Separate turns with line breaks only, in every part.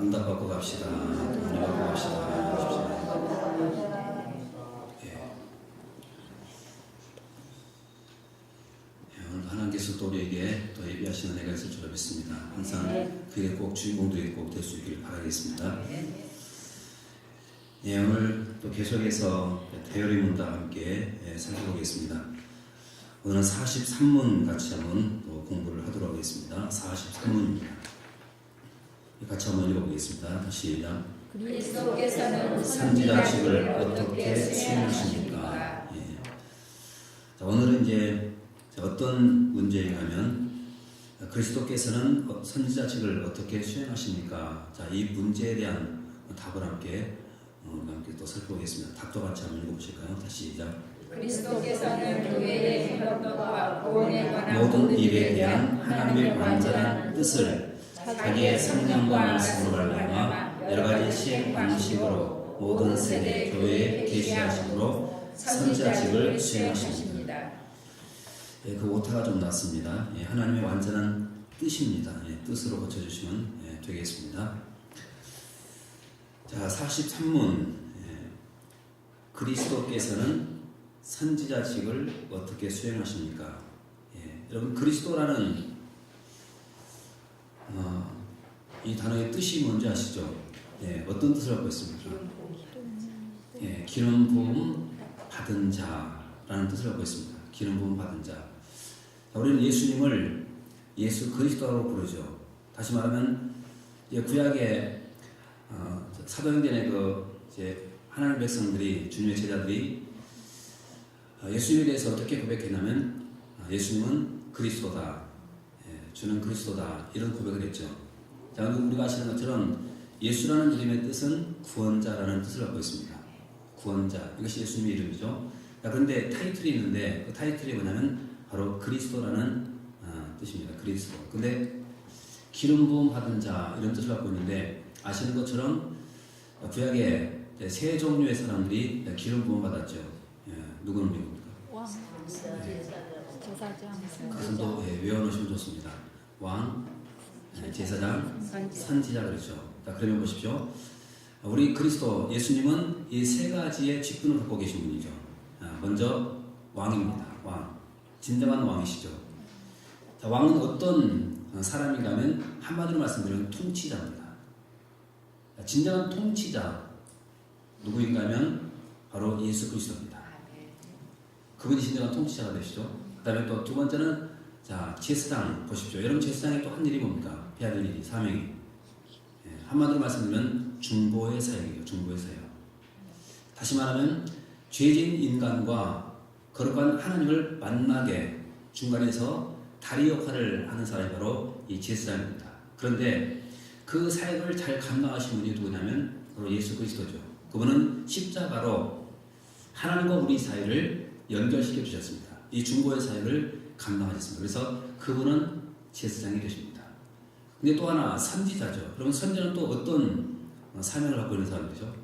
응답받고 갑시다. 응답받고 갑시다. 오늘 하나님께서 또 우리에게 또 예비하시는 은혜가 있을 줄 믿습니다. 항상 그게 꼭 주인공들이 꼭 될 수 있기를 바라겠습니다. 오늘 또 계속해서 대열의 문답 함께 살펴보겠습니다. 오늘은 43문 같이 한번 또 공부를 하도록 하겠습니다. 43문입니다. 같이 한번 읽어보겠습니다. 시작.
그리스도께서는
선지자직을 어떻게 수행하십니까? 자, 오늘은 이제 어떤 문제이냐면 그리스도께서는 선지자직을 어떻게 수행하십니까? 자, 이 문제에 대한 답을 함께 또 살펴보겠습니다. 답도 같이 한번 읽어보실까요? 다시 시작.
그리스도께서는 교회의 행동과 구원에 관한
모든 일에 대한 하나님의 완전한 뜻을 자기의 성령과 말씀으로 말미암아 여러 가지 시행 방식으로 모든 세대 교회에 계시하심으로 선지자직을 수행하십니다. 그 오타가 좀 났습니다. 하나님의 완전한 뜻입니다. 뜻으로 고쳐주시면 되겠습니다. 자, 43문. 그리스도께서는 선지자직을 어떻게 수행하십니까? 여러분, 그리스도라는 이 단어의 뜻이 뭔지 아시죠? 어떤 뜻을 갖고 있습니까? 기름 부음 받은 자라는 뜻을 갖고 있습니다. 기름 부음 받은 자. 자, 우리는 예수님을 예수 그리스도라고 부르죠. 다시 말하면 구약의 사도행전의 이제 하나님 백성들이, 주님의 제자들이 예수님에 대해서 어떻게 고백했냐면 예수님은 그리스도다, 주는 그리스도다, 이런 고백을 했죠. 자, 우리가 아시는 것처럼 예수라는 이름의 뜻은 구원자라는 뜻을 갖고 있습니다. 구원자, 이것이 예수님의 이름이죠. 자, 그런데 타이틀이 있는데 그 타이틀이 뭐냐면 바로 그리스도라는 뜻입니다. 그리스도. 근데 기름 부음 받은 자, 이런 뜻을 갖고 있는데 아시는 것처럼 구약에 세 종류의 사람들이 기름 부음 받았죠. 누구는 누굽니까?
왕, 제사장,
그것은 또 외워놓으시면 좋습니다. 왕, 제사장, 선지자, 그렇죠. 자, 그러면 보십시오. 우리 그리스도 예수님은 이 세 가지의 직분을 갖고 계신 분이죠. 먼저 왕입니다. 왕, 진정한 왕이시죠. 자, 왕은 어떤 사람인가면 한마디로 말씀드리면 통치자입니다. 진정한 통치자 누구인가면 바로 예수 그리스도입니다. 그분이 진정한 통치자가 되시죠. 그 다음에 또 두 번째는 제사장 보십시오. 여러분, 제사장이 또 한 일이 뭡니까? 해야 될 일이, 사명이. 한마디로 말씀드리면 중보의 사역이에요. 중보의 사역. 다시 말하면 죄진 인간과 거룩한 하나님을 만나게 중간에서 다리 역할을 하는 사람이 바로 이 제사장입니다. 그런데 그 사역을 잘 감당하신 분이 누구냐면 바로 예수 그리스도죠. 그분은 십자가로 하나님과 우리 사이를 연결시켜 주셨습니다. 이 중보의 사역을 감당하셨습니다. 그래서 그분은 제사장이 되십니다. 근데 또 하나 선지자죠. 그러면 선지자는 또 어떤 사명을 갖고 있는 사람이죠?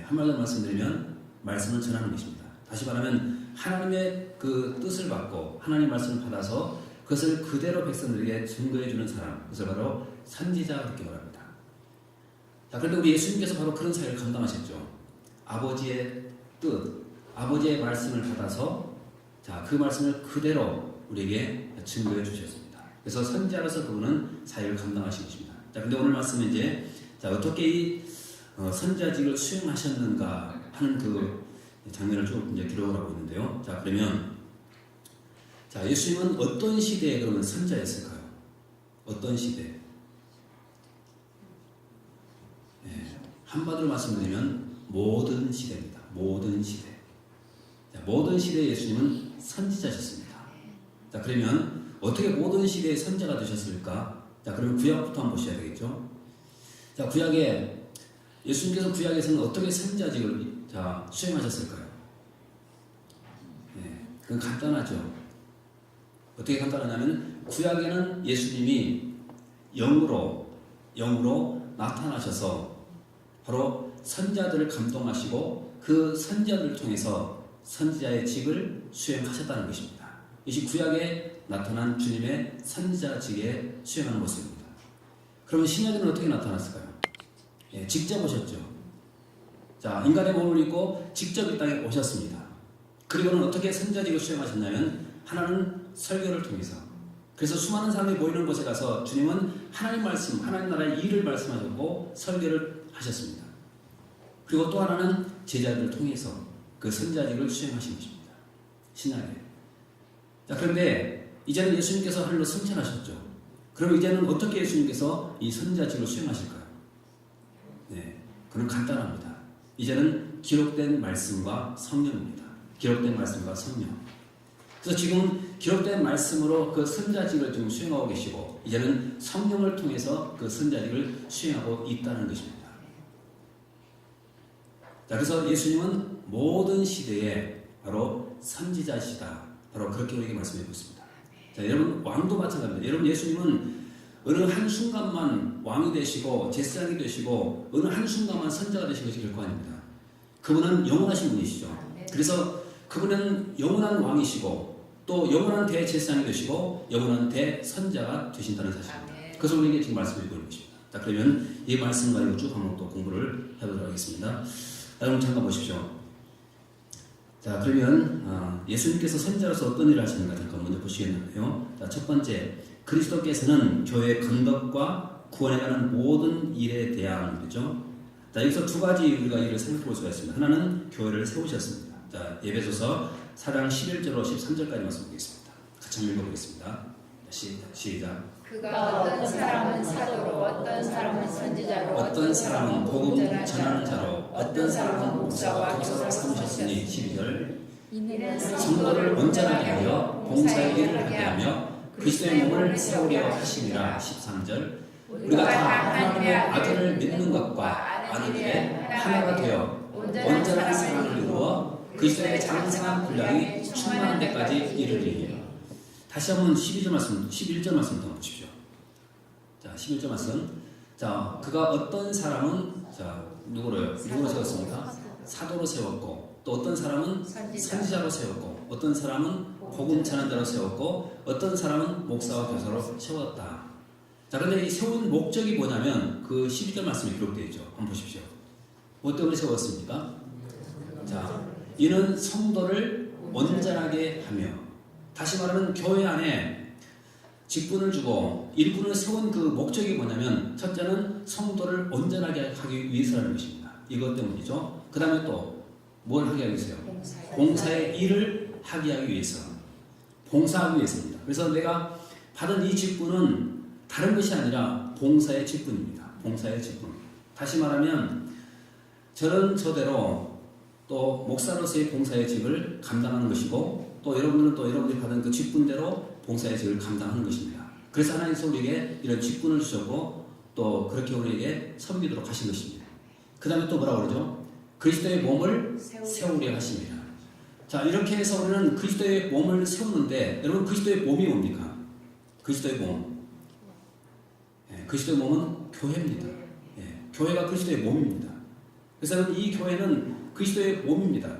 한마디로 말씀드리면 말씀을 전하는 것입니다. 다시 말하면 하나님의 그 뜻을 받고 하나님의 말씀을 받아서 그것을 그대로 백성들에게 증거해 주는 사람, 그것을 바로 선지자 그렇게 말합니다. 자, 그런데 우리 예수님께서 바로 그런 사역을 감당하셨죠. 아버지의 뜻, 아버지의 말씀을 받아서 그 말씀을 그대로 우리에게 증거해 주셨습니다. 그래서 선지자로서 그분은 사역을 감당하신 것입니다. 자, 근데 오늘 말씀은 이제 어떻게 이 선지자직을 수행하셨는가 하는 그 장면을 좀 이제 기록을 하고 있는데요. 자, 그러면 예수님은 어떤 시대에 그러면 선지자였을까요? 어떤 시대? 한마디로 말씀드리면 모든 시대입니다. 모든 시대. 모든 시대의 예수님은 선지자셨습니다. 자, 그러면 어떻게 모든 시대의 선지자가 되셨을까? 자, 그러면 구약부터 한번 보셔야 되겠죠. 자, 예수님께서 구약에서는 어떻게 선지자직을 수행하셨을까요? 그건 간단하죠. 어떻게 간단하냐면 구약에는 예수님이 영으로 나타나셔서 바로 선지자들을 감동하시고 그 선지자들을 통해서 선지자의 직을 수행하셨다는 것입니다. 이것이 구약에 나타난 주님의 선지자직에 수행하는 모습입니다. 그러면 신약에는 어떻게 나타났을까요? 예, 직접 오셨죠. 자, 인간의 몸을 입고 직접 이 땅에 오셨습니다. 그리고는 어떻게 선자직을 수행하셨냐면 하나는 설교를 통해서, 그래서 수많은 사람이 모이는 곳에 가서 주님은 하나님 말씀, 하나님 나라의 일을 말씀하셨고 설교를 하셨습니다. 그리고 또 하나는 제자들을 통해서 그 선자직을 수행하신 것입니다. 신약에. 자, 그런데 이제는 예수님께서 하늘로 승천하셨죠. 그럼 이제는 어떻게 예수님께서 이 선자직을 수행하실까요? 네, 그건 간단합니다. 이제는 기록된 말씀과 성령입니다. 기록된 말씀과 성령. 그래서 지금 기록된 말씀으로 그 선자직을 지금 수행하고 계시고, 이제는 성령을 통해서 그 선자직을 수행하고 있다는 것입니다. 자, 그래서 예수님은 모든 시대에 바로 선지자시다. 바로 그렇게 우리에게 말씀해 보습니다. 자, 여러분, 왕도 마찬가지입니다. 여러분, 예수님은 어느 한순간만 왕이 되시고 제사장이 되시고 어느 한순간만 선자가 되신 것이 결코 아닙니다. 그분은 영원하신 분이시죠. 그래서 그분은 영원한 왕이시고 또 영원한 대제사장이 되시고 영원한 대선자가 되신다는 사실입니다. 그래서 우리에게 지금 말씀해 보는 것입니다. 자, 그러면 이 말씀 가지고 쭉 한번 또 공부를 해보도록 하겠습니다. 여러분 잠깐 보십시오. 자, 그러면 예수님께서 선자로서 어떤 일을 하시는가 잠깐 먼저 보시겠는데요. 자, 첫 번째, 그리스도께서는 교회의 건덕과 구원에 관한 모든 일에 대한 거죠. 자, 여기서 두 가지 우리가 일을 생각해 볼 수가 있습니다. 하나는 교회를 세우셨습니다. 자, 에베소서 4장 11절로 13절까지 말씀 보겠습니다. 같이 한번 읽어보겠습니다. 시작.
그가 어떤 사람은 사도로, 어떤 사람은 선지자로,
어떤 사람은 복음 전하는 자로, 어떤 사람은 목사와 교사로 삼으셨으니 12절.
이는
성도를 온전하게 하여 봉사의 일을 하게 하며 그리스도의 몸을 세우려 하심이라 13절. 우리가 다 하나님의 아들을 믿는 것과 아는 일에 하나가 되어 온전한 사랑을 이루어 그리스도의 장성한 분량이 충만한 데까지 이르리니. 다시 한번 11절 말씀 더 보십시오. 자, 11절 말씀. 자, 그가 어떤 사람은 누구로 세웠습니까? 사도로 세웠고, 또 어떤 사람은 선지자로 세웠고, 어떤 사람은 복음 전하는 자로 세웠고, 어떤 사람은 목사와 교사로 세웠다. 자, 그런데 이 세운 목적이 뭐냐면 그 12절 말씀에 기록되어 있죠. 한번 보십시오. 뭐 때문에 세웠습니까? 자, 이는 성도를 온전하게 하며, 다시 말하면 교회 안에 직분을 주고 일꾼을 세운 그 목적이 뭐냐면 첫째는 성도를 온전하게 하기 위해서라는 것입니다. 이것 때문이죠. 그 다음에 또 뭘 하게 하기 위해서요? 봉사의 일을 하게 하기 위해서, 봉사하기 위해서입니다. 그래서 내가 받은 이 직분은 다른 것이 아니라 봉사의 직분입니다. 봉사의 직분. 다시 말하면 저는 저대로 또 목사로서의 봉사의 직을 감당하는 것이고, 또 여러분들은 또 여러분들이 받은 그 직분대로 봉사의 직을 감당하는 것입니다. 그래서 하나님께서 우리에게 이런 직분을 주셨고 또 그렇게 우리에게 섬기도록 하신 것입니다. 그 다음에 또 뭐라고 그러죠? 그리스도의 몸을 세우려 하십니다. 자, 이렇게 해서 우리는 그리스도의 몸을 세우는데, 여러분 그리스도의 몸이 뭡니까? 그리스도의 몸. 그리스도의 몸은 교회입니다. 교회가 그리스도의 몸입니다. 그래서 이 교회는 그리스도의 몸입니다.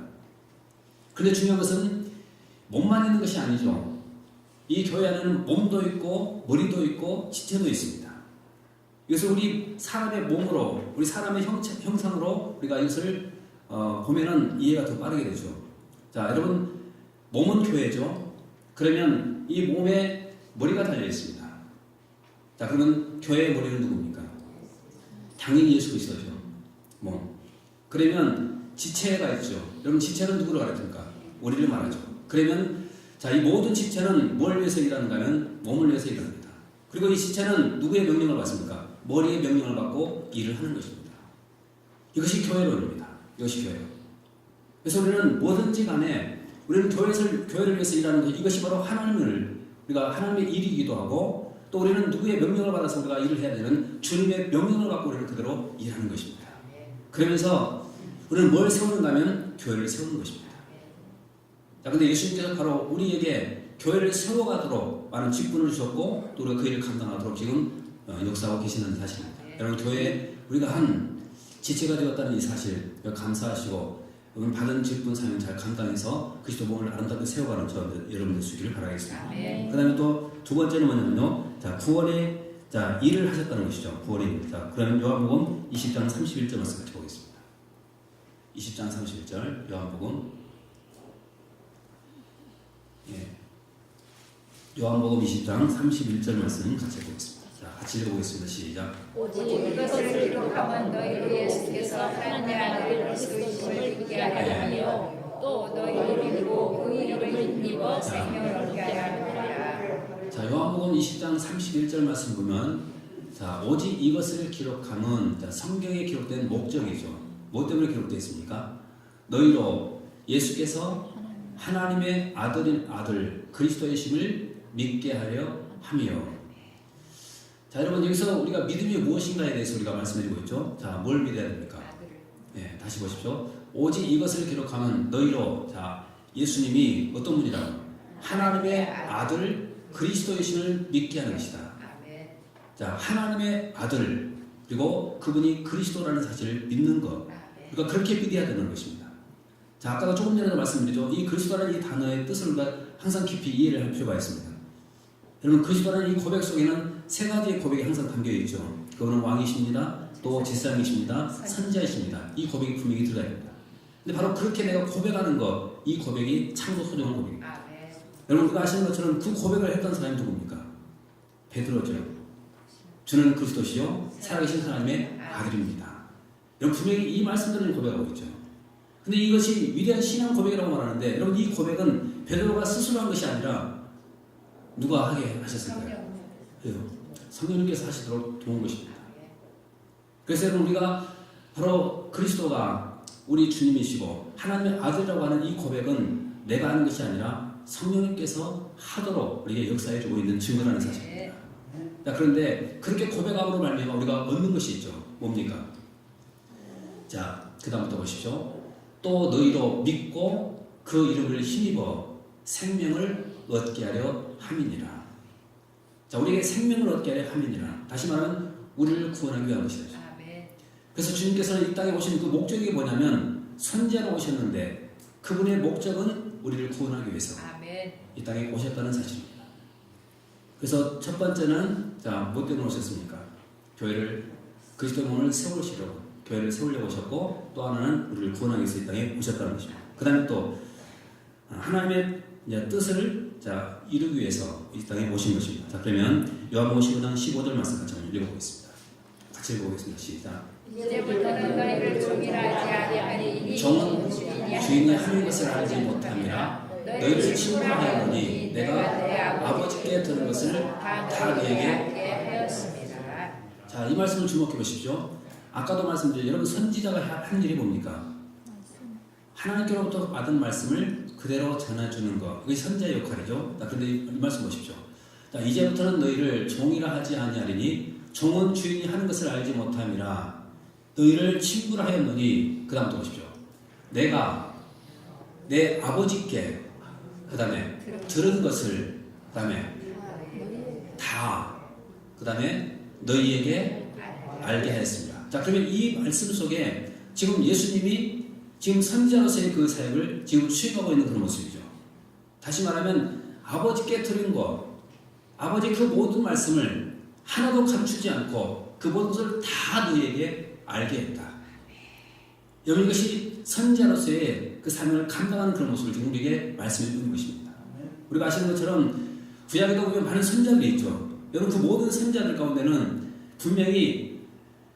그런데 중요한 것은 몸만 있는 것이 아니죠. 이 교회 안에는 몸도 있고 머리도 있고 지체도 있습니다. 이것을 우리 사람의 몸으로, 우리 사람의 형상으로 우리가 이것을 보면은 이해가 더 빠르게 되죠. 자, 여러분, 몸은 교회죠. 그러면 이 몸에 머리가 달려 있습니다. 자, 그러면 교회의 머리는 누굽니까? 당연히 예수 그리스도죠. 몸. 그러면 지체가 있죠. 여러분, 지체는 누구를 가르칩니까? 우리를 말하죠. 그러면 자, 이 모든 지체는 뭘 위해서 일하는가 하면 몸을 위해서 일합니다. 그리고 이 지체는 누구의 명령을 받습니까? 머리의 명령을 받고 일을 하는 것입니다. 이것이 교회론입니다. 이것이 교회론. 그래서 우리는 뭐든지 간에 우리는 교회를 위해서 일하는 것, 이것이 바로 우리가 하나님의 일이기도 하고, 또 우리는 누구의 명령을 받아서 우리가 일을 해야 되는 주님의 명령을 받고 우리는 그대로 일하는 것입니다. 그러면서 우리는 뭘 세우는가 하면 교회를 세우는 것입니다. 자, 근데 예수님께서 바로 우리에게 교회를 세워가도록 많은 직분을 주셨고, 또 우리가 그 일을 감당하도록 지금 역사하고 계시는 사실입니다. 여러분, 교회에 우리가 한 지체가 되었다는 이 사실 감사하시고, 받은 직분 사명 잘 감당해서 그리스도 몸을 아름답게 세워가는 여러분들 수기를 바라겠습니다. 그 다음에 또 두 번째는 뭐냐면요, 자, 구원의 자, 일을 하셨다는 것이죠. 구원인. 자, 그러면 요한복음 20장 31절 말씀 같이 보겠습니다. 20장 31절 요한복음. 예. 요한복음 20장 31절 말씀 같이 보겠습니다. 자, 같이 읽어보겠습니다. 시작.
오직 이것을 기록하면 너희로 예수께서 하나님의 아들 그리스도이심을 믿게 하려 하며 또 너희를 믿고 그 이름을 힘입어 생명을 얻게 하려 함이라.
자, 요한복음 20장 31절 말씀 보면, 자, 오직 이것을 기록함은, 자, 성경에 기록된 목적이죠. 뭐 때문에 기록되어 있습니까? 너희로 예수께서 하나님의 아들인 아들 그리스도이심을 믿게 하려 함이요. 자, 여러분, 여기서 우리가 믿음이 무엇인가에 대해서 우리가 말씀드리고 있죠. 자, 뭘 믿어야 됩니까? 네, 다시 보십시오. 오직 이것을 기록하면 너희로, 자, 예수님이 어떤 분이라고? 하나님의 아들 그리스도이심을 믿게 하는 것이다. 자, 하나님의 아들, 그리고 그분이 그리스도라는 사실을 믿는 것. 그러니까 그렇게 믿어야 되는 것입니다. 자, 아까도 조금 전에도 말씀드렸죠. 이 그리스도라는 이 단어의 뜻을 우리가 항상 깊이 이해를 할 필요가 있습니다. 여러분, 그리스도라는 이 고백 속에는 세 가지의 고백이 항상 담겨 있죠. 그분은 왕이십니다. 또 제사장이십니다. 선지자이십니다. 이 고백이 분명히 들어야 됩니다. 근데 바로 그렇게 내가 고백하는 것, 이 고백이 참으로 소중한 고백입니다. 여러분, 우리가 아시는 것처럼 그 고백을 했던 사람이 누굽니까? 베드로죠. 주는 그리스도시요 살아계신 하나님의 아들입니다. 여러분, 분명히 이 말씀들을 고백하고 있죠. 근데 이것이 위대한 신앙 고백이라고 말하는데, 여러분, 이 고백은 베드로가 스스로 한 것이 아니라 누가 하게 하셨을까요? 성령님께서 하시도록 도운 것입니다. 그래서 여러분, 우리가 바로 그리스도가 우리 주님이시고 하나님의 아들이라고 하는 이 고백은 내가 하는 것이 아니라 성령님께서 하도록 우리에게 역사해 주고 있는 증거라는 사실입니다. 자, 그런데 그렇게 고백함으로 말미암아 우리가 얻는 것이 있죠. 뭡니까? 자, 그 다음부터 보십시오. 또 너희로 믿고 그 이름을 힘입어 생명을 얻게 하려 함이니라. 자, 우리에게 생명을 얻게 하려 함이니라. 다시 말하면 우리를 구원하기 위한 것이죠. 그래서 주님께서는 이 땅에 오신 그 목적이 뭐냐면 선지자로 오셨는데 그분의 목적은 우리를 구원하기 위해서 이 땅에 오셨다는 사실입니다. 그래서 첫 번째는, 자, 뭐 때문에 오셨습니까? 교회를, 그리스도의 몸을 세우시려고, 교회를 세우려고 오셨고, 또 하나는 우리를 구원하기 위해서 이 땅에 오셨다는 것입니다. 그 다음에 또 하나님의 뜻을, 자, 이루기 위해서 이 땅에 오신 것입니다. 자, 그러면 요한복음 15장 15절 말씀 같이 한번 읽어보겠습니다. 같이 읽어보겠습니다. 시작.
이제부터는 너희를 종이라 하지 아니하니
종은 주인이 하는 것을 알지 못함이라. 너희를 친구라 하였노니 내가 아버지께 들은 것을 다 너희에게
하였습니다.
자, 이 말씀을 주목해 보십시오. 아까도 말씀드린 여러분, 선지자가 한 일이 뭡니까? 하나님께로부터 받은 말씀을 그대로 전해주는 것. 그게 선지자의 역할이죠. 자, 그런데 이 말씀 보십시오. 자, 이제부터는 너희를 종이라 하지 아니하리니 종은 주인이 하는 것을 알지 못함이라. 너희를 친구라 하였노니, 그 다음 또 보십시오. 내가 내 아버지께 그 다음에 들은 것을, 그 다음에 다, 그 다음에 너희에게 알게 하였습니다. 자, 그러면 이 말씀 속에 지금 예수님이 지금 선지자로서의 그 사역을 지금 수행하고 있는 그런 모습이죠. 다시 말하면 아버지께 들은 것, 아버지 그 모든 말씀을 하나도 감추지 않고 그 모든 것을 다 너희에게 알게 했다. 여러분, 이것이 선지자로서의 그 사명을 감당하는 그런 모습을 지금 우리에게 말씀해 주는 것입니다. 우리가 아시는 것처럼 구약에도 보면 많은 선지자들이 있죠. 여러분, 그 모든 선지자들 가운데는 분명히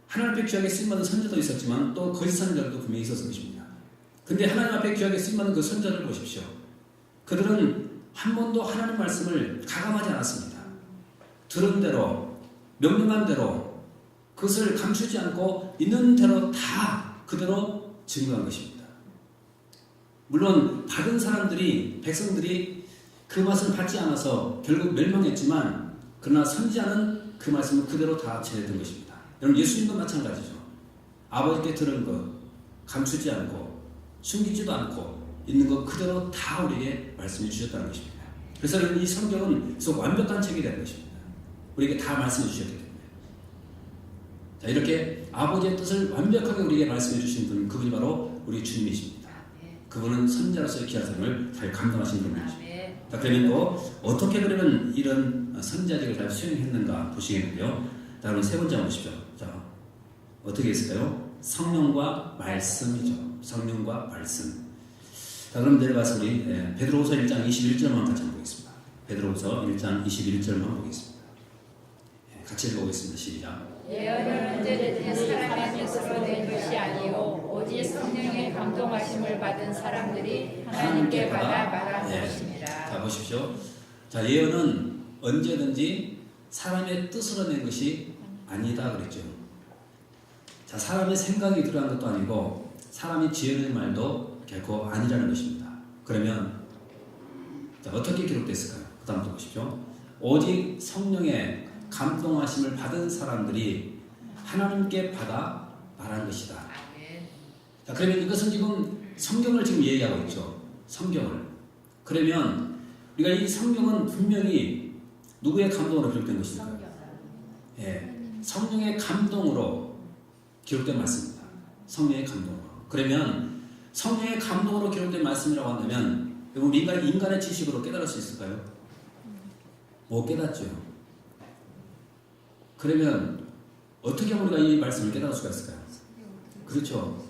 하나님 앞에 귀하게 쓰임받은 선지자도 있었지만 또 거짓 선지자들도 분명히 있었을 것입니다. 근데 하나님 앞에 귀하게 쓰임받은 그 선지자들 보십시오. 그들은 한 번도 하나님 말씀을 가감하지 않았습니다. 들은 대로, 명령한 대로, 그것을 감추지 않고 있는 대로 다 그대로 증거한 것입니다. 물론 받은 사람들이, 백성들이 그 말씀을 받지 않아서 결국 멸망했지만, 그러나 선지자는 그 말씀을 그대로 다 전했던 것입니다. 여러분, 예수님도 마찬가지죠. 아버지께 들은 것 감추지 않고 숨기지도 않고 있는 것 그대로 다 우리에게 말씀해 주셨다는 것입니다. 그래서 이 성경은 완벽한 책이 되는 것입니다. 우리에게 다 말씀해 주셨기 때문에. 자, 이렇게 아버지의 뜻을 완벽하게 우리에게 말씀해 주신 분, 그분이 바로 우리 주님이십니다. 그분은 선지자로서의 귀한 삶을 잘 감당하신 분이십니다. 자, 그러면 또 어떻게 그러면 이런 선지자직을 잘 수행했는가 보시겠는데요. 자, 그럼 세 번째 한번 보십시오. 자, 어떻게 했을까요? 성령과 말씀이죠. 성령과 말씀. 자, 그럼 내려가서 우리 베드로후서 1장 21절만 같이 한번 보겠습니다. 베드로후서 1장 21절만 보겠습니다. 같이 읽어보겠습니다. 시작.
예언은 언제든지 사람의 뜻으로 낸 것이 아니요 오직 성령의 감동하심을 받은 사람들이 하나님께 받아 말하는 것입니다.
자, 보십시오. 자, 예언은 언제든지 사람의 뜻으로 낸 것이 아니다 그랬죠. 자, 사람의 생각이 들어간 것도 아니고 사람이 지어낸 말도 결코 아니라는 것입니다. 그러면 자, 어떻게 기록됐을까요? 그 다음부터 보십시오. 오직 성령의 감동하심을 받은 사람들이 하나님께 받아 말한 것이다. 자, 그러면 이것은 지금 성경을 지금 얘기하고 있죠. 성경을. 그러면 우리가 이 성경은 분명히 누구의 감동으로 기록된 것일까요? 성령의 감동으로 기록된 말씀입니다. 성령의 감동으로. 그러면 성령의 감동으로 기록된 말씀이라고 한다면 우리 인간의 지식으로 깨달을 수 있을까요? 못 깨닫죠. 그러면 어떻게 우리가 이 말씀을 깨달을 수가 있을까요? 그렇죠.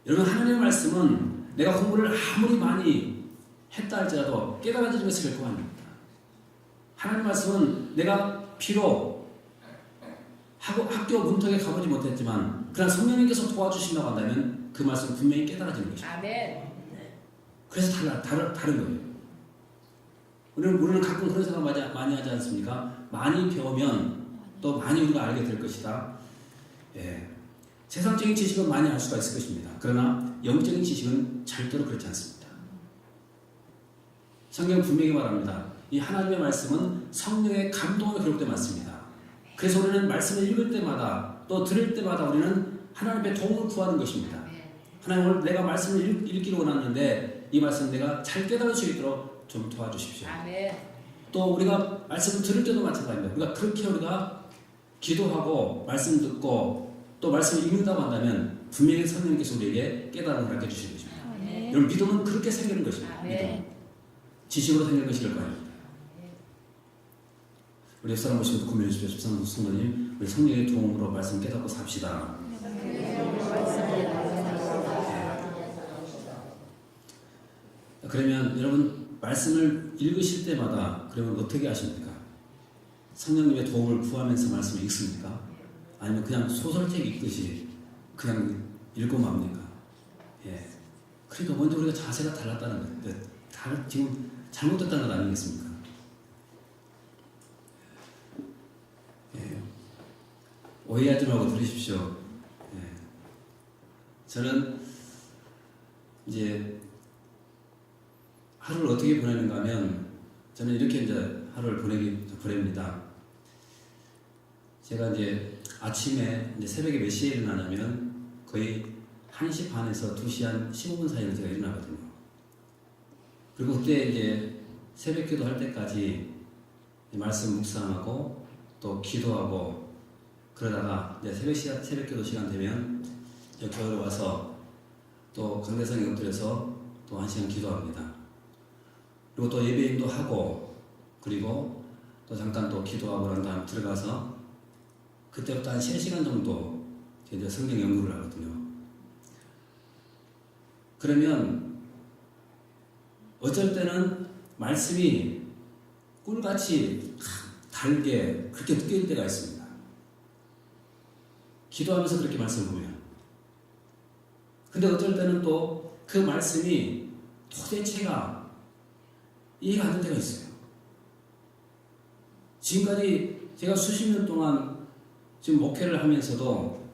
여러분, 하나님의 말씀은 내가 공부를 아무리 많이 했다 할지라도 깨달아지는 것이 결코 아닙니다. 하나님 말씀은 내가 비록 학교 문턱에 가보지 못했지만 그러나 성령님께서 도와주신다고 한다면 그 말씀은 분명히 깨달아지는 것입니다.
아멘.
그래서 다른 거예요. 우리는 가끔 그런 생각 많이 하지 않습니까? 많이 배우면 또 많이 우리가 알게 될 것이다. 세상적인 지식은 많이 알 수가 있을 것입니다. 그러나 영적인 지식은 절대로 그렇지 않습니다. 성경은 분명히 말합니다. 이 하나님의 말씀은 성령의 감동으로 기록된 말씀입니다. 그래서 우리는 말씀을 읽을 때마다 또 들을 때마다 우리는 하나님의 도움을 구하는 것입니다. 하나님, 오늘 내가 말씀을 읽기를 원하는데 이 말씀 내가 잘 깨달을 수 있도록 좀 도와주십시오.
아멘.
또 우리가 말씀을 들을 때도 마찬가지입니다. 우리가 기도하고 말씀 듣고 또 말씀을 읽는다고 한다면 분명히 성령님께서 우리에게 깨달음을 알게 주시는 것입니다.
아멘.
여러분, 믿음은 그렇게 생기는 것입니다.
아멘.
믿음. 지식으로 생기는 것이 결코 아닙니다. 우리 옆사람 오시면 고민해 주십시오. 성도님, 우리 성령의 도움으로 말씀 깨닫고 삽시다. 그러면 여러분, 말씀을 읽으실 때마다 그러면 어떻게 하십니까? 성령님의 도움을 구하면서 말씀을 읽습니까? 아니면 그냥 소설책 읽듯이 그냥 읽고 맙니까? 그러니까 먼저 우리가 자세가 달랐다는 거예요. 지금 잘못됐다는 것 아니겠습니까? 오해하지 말고 들으십시오. 저는 이제 하루를 어떻게 보내는가 하면 저는 이렇게 이제 하루를 보냅니다. 제가 이제 아침에 이제 새벽에 몇 시에 일어나냐면 거의 1시 반에서 2시 한 15분 사이에 제가 일어나거든요. 그리고 그때 이제 새벽 기도 할 때까지 말씀 묵상하고 또 기도하고 그러다가 이제 새벽 기도 시간 되면 교회에 와서 또 강대상에 엎드려서 또 1시간 기도합니다. 그리고 또 예배인도 하고 그리고 또 잠깐 또 기도하고 난 다음 들어가서 그때부터 한 3시간 정도 이제 성경 연구를 하거든요. 그러면 어쩔 때는 말씀이 꿀같이 달게 그렇게 느껴질 때가 있습니다. 기도하면서 그렇게 말씀을 보면. 근데 어쩔 때는 또 그 말씀이 도대체가 이해가 안 되는 때가 있어요. 지금까지 제가 수십 년 동안 지금 목회를 하면서도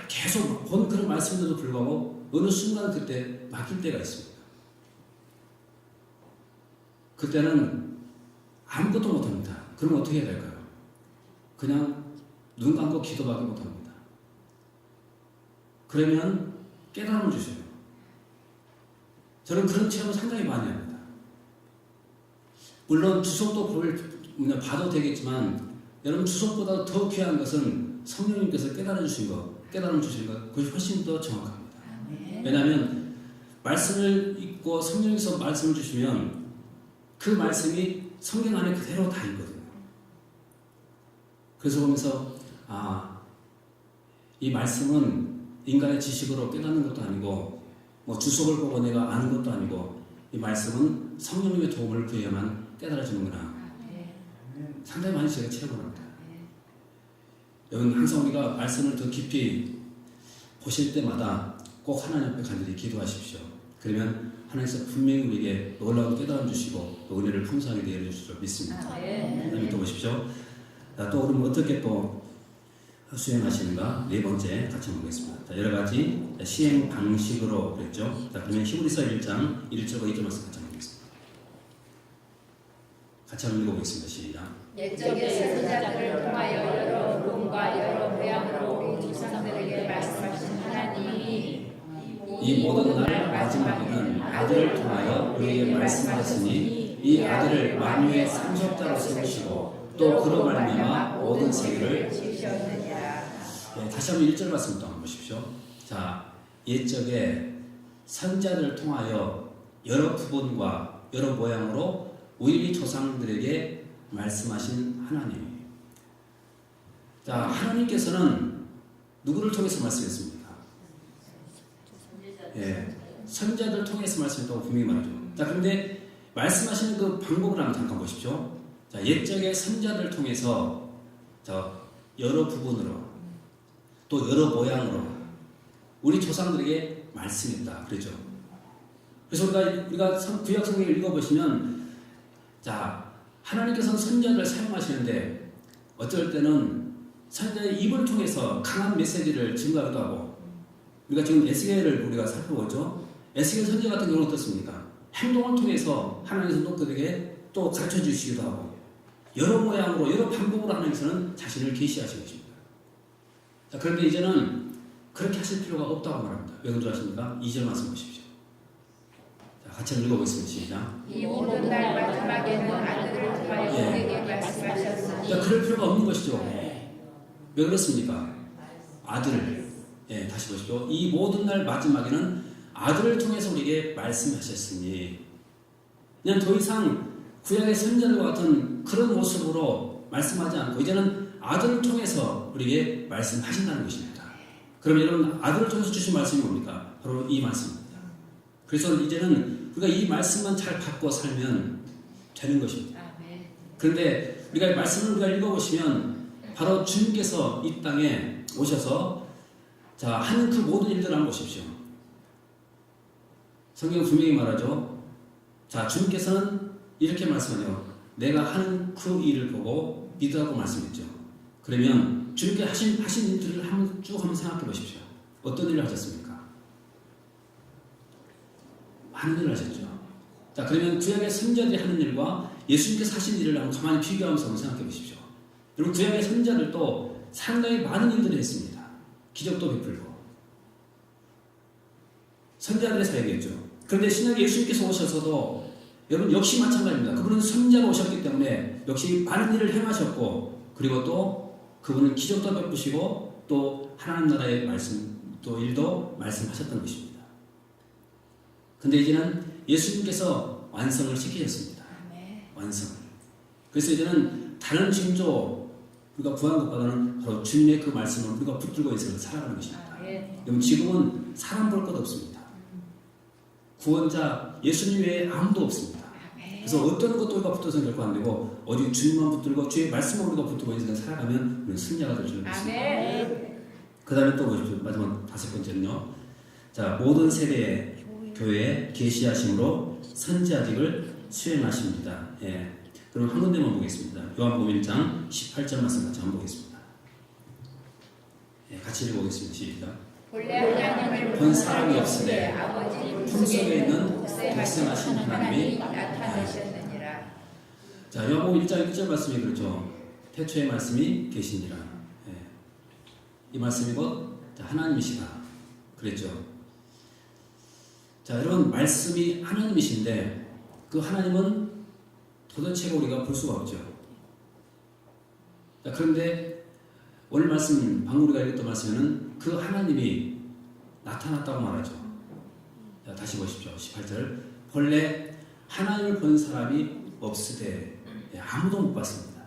계속 본 그런 말씀에도 불구하고 어느 순간 그때 막힐 때가 있습니다. 그때는 아무것도 못합니다. 그럼 어떻게 해야 될까요? 그냥 눈 감고 기도밖에 못합니다. 그러면 깨달음을 주셔요. 저는 그런 체험을 상당히 많이 합니다. 물론 주석도 봐도 되겠지만 여러분, 주석보다 더 귀한 것은 성령님께서 깨달음을 주신 것, 그것이 훨씬 더 정확합니다. 왜냐하면 말씀을 읽고 성령님께서 말씀을 주시면 그 말씀이 성경 안에 그대로 다 있거든요. 그래서 보면서 이 말씀은 인간의 지식으로 깨닫는 것도 아니고 뭐 주석을 보고 내가 아는 것도 아니고 이 말씀은 성령님의 도움을 구해야만 깨달아지는구나. 상당히 많이 제가 체험을 합니다. 여러분 항상 우리가 말씀을 더 깊이 보실 때마다 꼭 하나님 앞에 간절히 기도하십시오. 그러면 하나님께서 분명히 우리에게 놀라운 깨달음 주시고 또 은혜를 풍성하게 내려주실 줄 믿습니다. 하나님 또 보십시오. 또 그럼 어떻게 또 수행하시는가? 네 번째 같이 한번 보겠습니다. 자, 여러 가지 시행 방식으로 그랬죠. 자, 그러면 히브리서 1장 1절과 2절 말씀 같이 한번 보겠습니다. 같이 한번 읽어보겠습니다. 시작.
옛적의 선지자들을 통하여 여러 몸과 여러 모양으로 우리 조상들에게 말씀하신 하나님이
이 모든 날 마지막에는 아들을 통하여 우리에게 말씀하셨으니 이 아들을 만유의 상속자로 세우시고 또 그로 말미암아 모든 세계를
지으셨느니라.
다시 한번 1절 말씀 또 한번 보십시오. 자, 옛적에 선지자들을 통하여 여러 부분과 여러 모양으로 우리 조상들에게 말씀하신 하나님. 자, 하나님께서는 누구를 통해서 말씀했습니까? 선지자들 통해서 말씀했다고 분명히 말하죠. 자, 그런데 말씀하시는 그 방법을 한번 잠깐 보십시오. 자, 옛적의 선지자들을 통해서 여러 부분으로 또 여러 모양으로 우리 조상들에게 말씀했다. 그렇죠? 그래서 우리가 구약 성경을 읽어보시면 자, 하나님께서는 선지자들을 사용하시는데 어쩔 때는 선지자의 입을 통해서 강한 메시지를 증가하기도 하고 우리가 지금 에스겔을 우리가 살펴보죠. 에스겔 선지자 같은 경우는 어떻습니까? 행동을 통해서 하나님께서 또 그들에게 또 가르쳐 주시기도 하고 여러 모양으로 여러 방법으로 하나님께서는 자신을 계시하시는 것입니다. 자, 그런데 이제는 그렇게 하실 필요가 없다고 말합니다. 왜 그런지 아십니까? 2절 말씀 보십시오. 자, 같이 읽어보겠습니다. 시작.
이 모든 날 마지막에는 아들을 통하여 우리에게 말씀하셨으니.
자, 그럴 필요가 없는 것이죠. 왜 그렇습니까? 아들. 다시 보십시오. 이 모든 날 마지막에는 아들을 통해서 우리에게 말씀하셨으니 그냥 더 이상 구약의 선지자들과 같은 그런 모습으로 말씀하지 않고 이제는 아들을 통해서 우리에게 말씀하신다는 것입니다. 그럼 여러분 아들을 통해서 주신 말씀이 뭡니까? 바로 이 말씀입니다. 그래서 이제는 우리가 이 말씀만 잘 받고 살면 되는 것입니다. 그런데 우리가 말씀을 우리가 읽어보시면 바로 주님께서 이 땅에 오셔서 자, 하는 그 모든 일들을 한번 보십시오. 성경 분명히 말하죠. 자, 주님께서는 이렇게 말씀하네요. 내가 하는 그 일을 보고 믿으라고 말씀했죠. 그러면 주님께 하신 일들을 쭉 한번 생각해 보십시오. 어떤 일을 하셨습니까? 많은 일을 하셨죠. 자, 그러면 구약의 선지자들이 하는 일과 예수님께서 하신 일을 한번 가만히 비교하면서 한번 생각해 보십시오. 여러분 구약의 선지자들도 상당히 많은 일들을 했습니다. 기적도 베풀고 선지자들의 사역이었죠. 그런데 신약에 예수님께서 오셔서도 여러분 역시 마찬가지입니다. 그분은 선지자로 오셨기 때문에 역시 많은 일을 행하셨고 그리고 또 그분은 기적도 베푸시고 또 하나님 나라의 말씀 또 일도 말씀하셨던 것입니다. 그런데 이제는 예수님께서 완성을 시키셨습니다. 완성을. 그래서 이제는 다른 징조 우리가 구한 것보다는 바로 주님의 그 말씀을 우리가 붙들고 있어서 살아가는 것입니다. 그럼 지금은 사람 볼 것 없습니다. 구원자 예수님 외에 아무도 없습니다. 그래서 어떤 것도 우리가 붙어서 결코 안 되고 오직 주님만 붙들고 주의 말씀을 우리가 붙들고 있어서 살아가면 우리는 승리가 될 줄 믿습니다. 그 다음에 또 보십시오. 마지막 5번째는요. 자, 모든 세대의 교회에 계시하심으로 선지자직을 수행하십니다. 그럼 한 군데만 보겠습니다. 요한복음 1장 18절 말씀 같이 한번 보겠습니다. 같이 읽어보겠습니다. 시작.
본래 하나님을
본 사람이 없으되
아버지
품속에 있는 독생하신 하나님이
나타나셨느니라.
자, 요한복음 1장 1절 말씀이 그렇죠. 태초의 말씀이 계시니라. 이 말씀이 곧 하나님이시다. 그랬죠. 자, 여러분 말씀이 하나님이신데 그 하나님은 도대체가 우리가 볼 수가 없죠. 자, 그런데 오늘 말씀, 방금 우리가 읽었던 말씀에는 그 하나님이 나타났다고 말하죠. 자, 다시 보십시오. 18절. 본래 하나님을 본 사람이 없으되 아무도 못 봤습니다.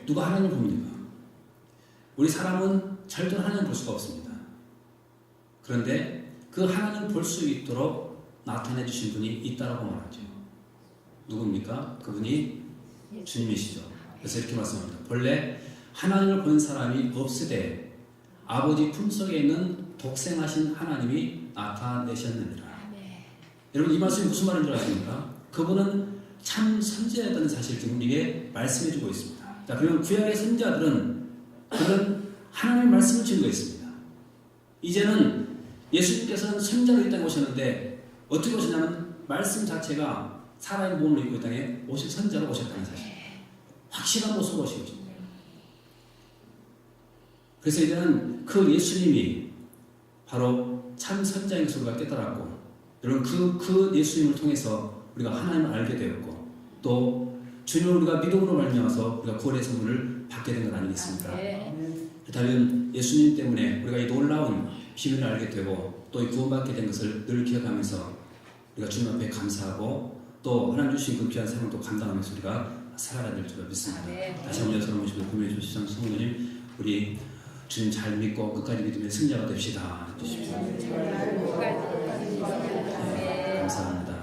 누가 하나님을 봅니까? 우리 사람은 절대로 하나님을 볼 수가 없습니다. 그런데 그 하나님을 볼 수 있도록 나타내 주신 분이 있다라고 말하죠. 누굽니까? 그분이 주님이시죠. 그래서 이렇게 말씀합니다. 본래 하나님을 본 사람이 없으되 아버지 품속에 있는 독생하신 하나님이 나타내셨느니라. 여러분 이 말씀이 무슨 말인 줄 아십니까? 그분은 참 선지자였다는 사실을 지금 우리에게 말씀해주고 있습니다. 자, 그러면 구약의 선지자들은 그런 하나님의 말씀을 증거했습니다. 이제는 예수님께서는 선지자로 이 땅에 오셨는데 어떻게 오셨냐면 말씀 자체가 살아있는 몸을 입고 이 땅에 오실 선지자로 오셨다는 사실, 확실한 모습으로 오신 것입니다. 그래서 이제는 그 예수님이 바로 참 선지자인 것을 우리가 깨달았고, 여러분 그 예수님을 통해서 우리가 하나님을 알게 되었고, 또 주님을 우리가 믿음으로 말미암아서 우리가 구원의 선물을 받게 된 것 아니겠습니까? 그렇다면 예수님 때문에 우리가 이 놀라운 비밀을 알게 되고 또 이 구원받게 된 것을 늘 기억하면서 우리가 주님 앞에 감사하고 또 하나님 주신 그 귀한 삶을 또 감당하면서 우리가 살아가야 될 줄 믿습니다. 다시 한번 여러분 모시고 고민해 주시던 성도님, 우리 주님 잘 믿고 끝까지 믿음의 승자가 됩시다. 주십시오. 감사합니다.